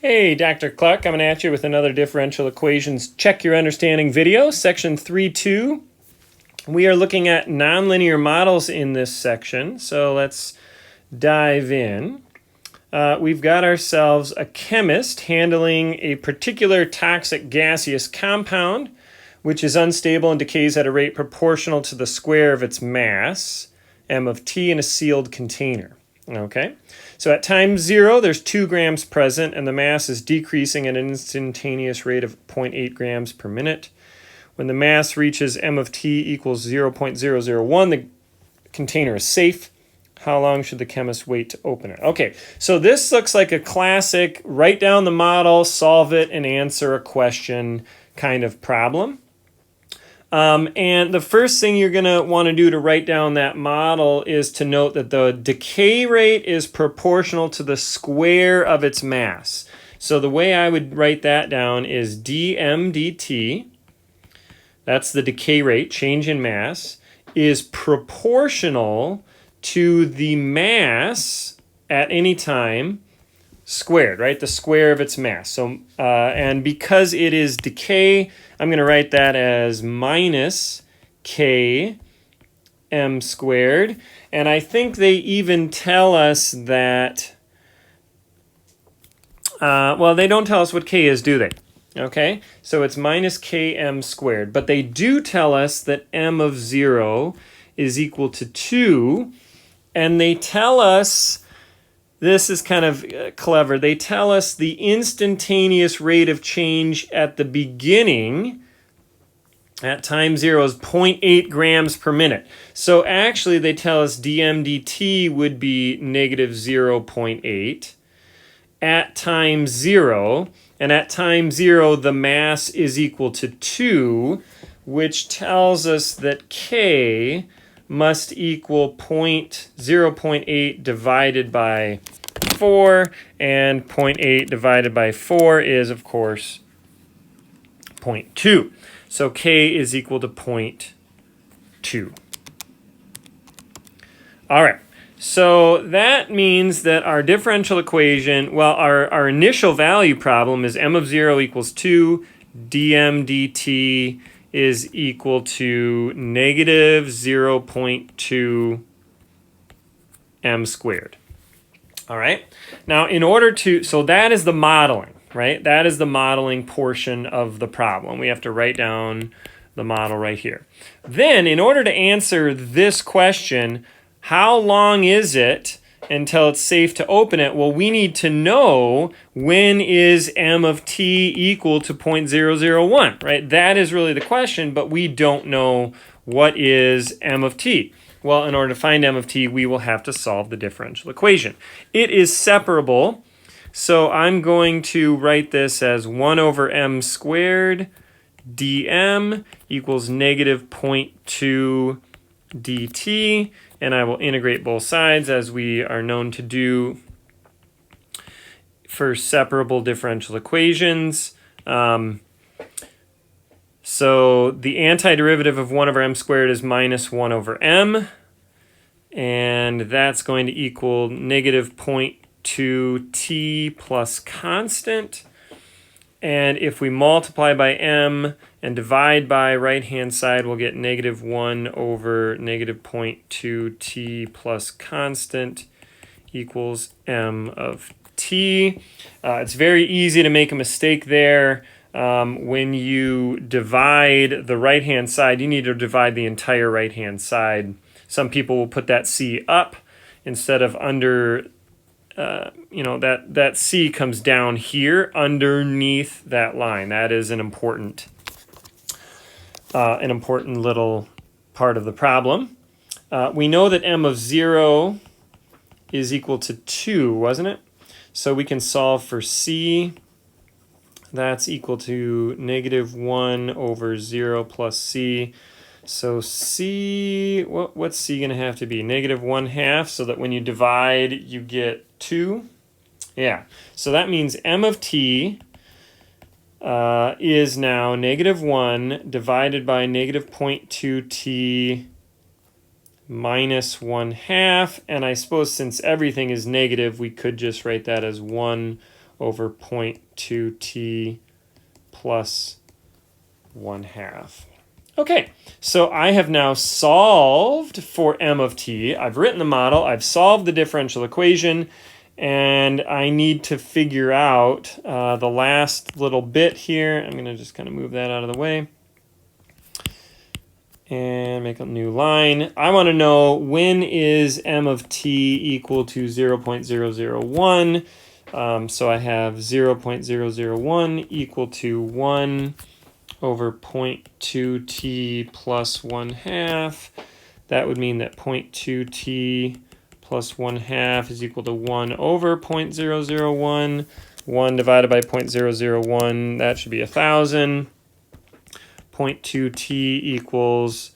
Hey, Dr. Clark, coming at you with another differential equations check your understanding video, section 3.2. We are looking at nonlinear models in this section, so let's dive in. We've got ourselves a chemist handling a particular toxic gaseous compound, which is unstable and decays at a rate proportional to the square of its mass, m of t, in a sealed container. Okay, so at time 0, there's 2 grams present, and the mass is decreasing at an instantaneous rate of 0.8 grams per minute. When the mass reaches m of t equals 0.001, the container is safe. How long should the chemist wait to open it? Okay, so this looks like a classic write down the model, solve it, and answer a question kind of problem. And the first thing you're going to want to do to write down that model is to note that the decay rate is proportional to the square of its mass. So the way I would write that down is dm dt, that's the decay rate, change in mass, is proportional to the mass at any time squared, right? The square of its mass. So, and because it is decay, I'm going to write that as minus k m squared. And I think they even tell us that, well, they don't tell us what k is, do they? Okay, so it's minus km squared. But they do tell us that m of 0 is equal to 2. And they tell us, this is kind of clever, they tell us the instantaneous rate of change at the beginning at time 0 is 0.8 grams per minute. So actually they tell us dm dt would be negative 0.8 at time 0. And at time 0, the mass is equal to 2, which tells us that k must equal 0.8 divided by 4, and 0.8 divided by 4 is, of course, 0.2. So k is equal to 0.2. All right, so that means that our differential equation, well, our initial value problem is m of 0 equals 2, dm dt is equal to negative 0.2 m squared. All right. Now, in order to, so that is the modeling, right? That is the modeling portion of the problem. We have to write down the model right here. Then, in order to answer this question, how long is it until it's safe to open it? Well, we need to know when is m of t equal to 0.001, right? That is really the question, but we don't know what is m of t. Well, in order to find m of t, we will have to solve the differential equation. It is separable, so I'm going to write this as 1 over m squared dm equals negative 0.2 dt, and I will integrate both sides as we are known to do for separable differential equations. So the antiderivative of 1 over m squared is minus 1 over m, and that's going to equal negative 0.2 t plus constant. And if we multiply by m and divide by right-hand side, we'll get negative 1 over negative 0.2 t plus constant equals m of t. It's very easy to make a mistake there. When you divide the right-hand side, you need to divide the entire right-hand side. Some people will put that c up instead of under. That c comes down here underneath that line. That is an important little part of the problem. We know that m of 0 is equal to 2, wasn't it? So we can solve for c. That's equal to negative 1 over 0 plus c. So c, what's c going to have to be? Negative 1/2, so that when you divide, you get 2. Yeah, so that means m of t is now negative 1 divided by negative 0.2 t minus 1/2. And I suppose since everything is negative, we could just write that as 1 over 0.2t plus 1/2. Okay, so I have now solved for m of t. I've written the model, I've solved the differential equation, and I need to figure out the last little bit here. I'm going to just kind of move that out of the way and make a new line. I want to know, when is m of t equal to 0.001? So I have 0.001 equal to 1 over 0.2t plus 1/2. That would mean that 0.2t plus 1/2 is equal to 1 over 0.001. 1 divided by 0.001, that should be 1,000. 0.2t equals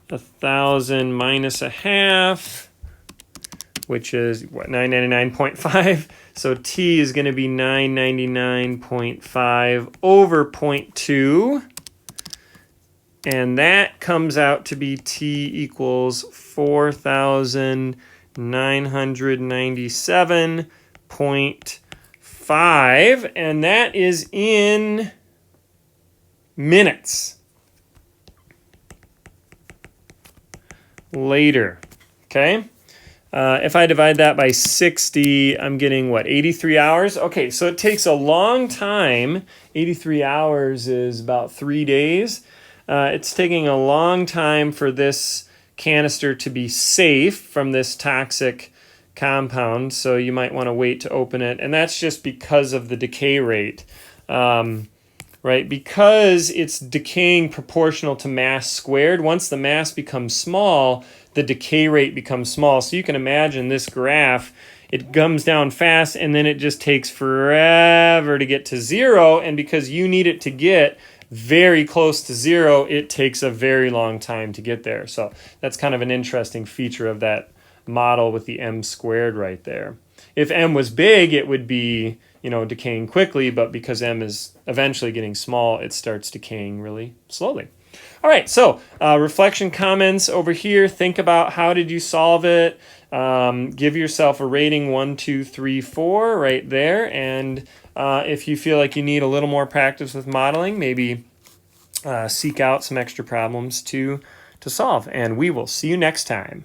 1,000 minus 1/2, which is what, 999.5. So t is going to be 999.5 over 0.2. And that comes out to be t equals 4,997.5. And that is in minutes. Later. Okay? If I divide that by 60, I'm getting, what, 83 hours? Okay, so it takes a long time. 83 hours is about 3 days. It's taking a long time for this canister to be safe from this toxic compound, so you might want to wait to open it. And that's just because of the decay rate. Right? Because it's decaying proportional to mass squared. Once the mass becomes small, the decay rate becomes small. So you can imagine this graph, it comes down fast and then it just takes forever to get to 0. And because you need it to get very close to 0, it takes a very long time to get there. So that's kind of an interesting feature of that model with the m squared right there. If m was big, it would be, decaying quickly, but because m is eventually getting small, it starts decaying really slowly. All right, so reflection comments over here. Think about, how did you solve it? Give yourself a rating 1, 2, 3, 4 right there. And if you feel like you need a little more practice with modeling, maybe seek out some extra problems to solve. And we will see you next time.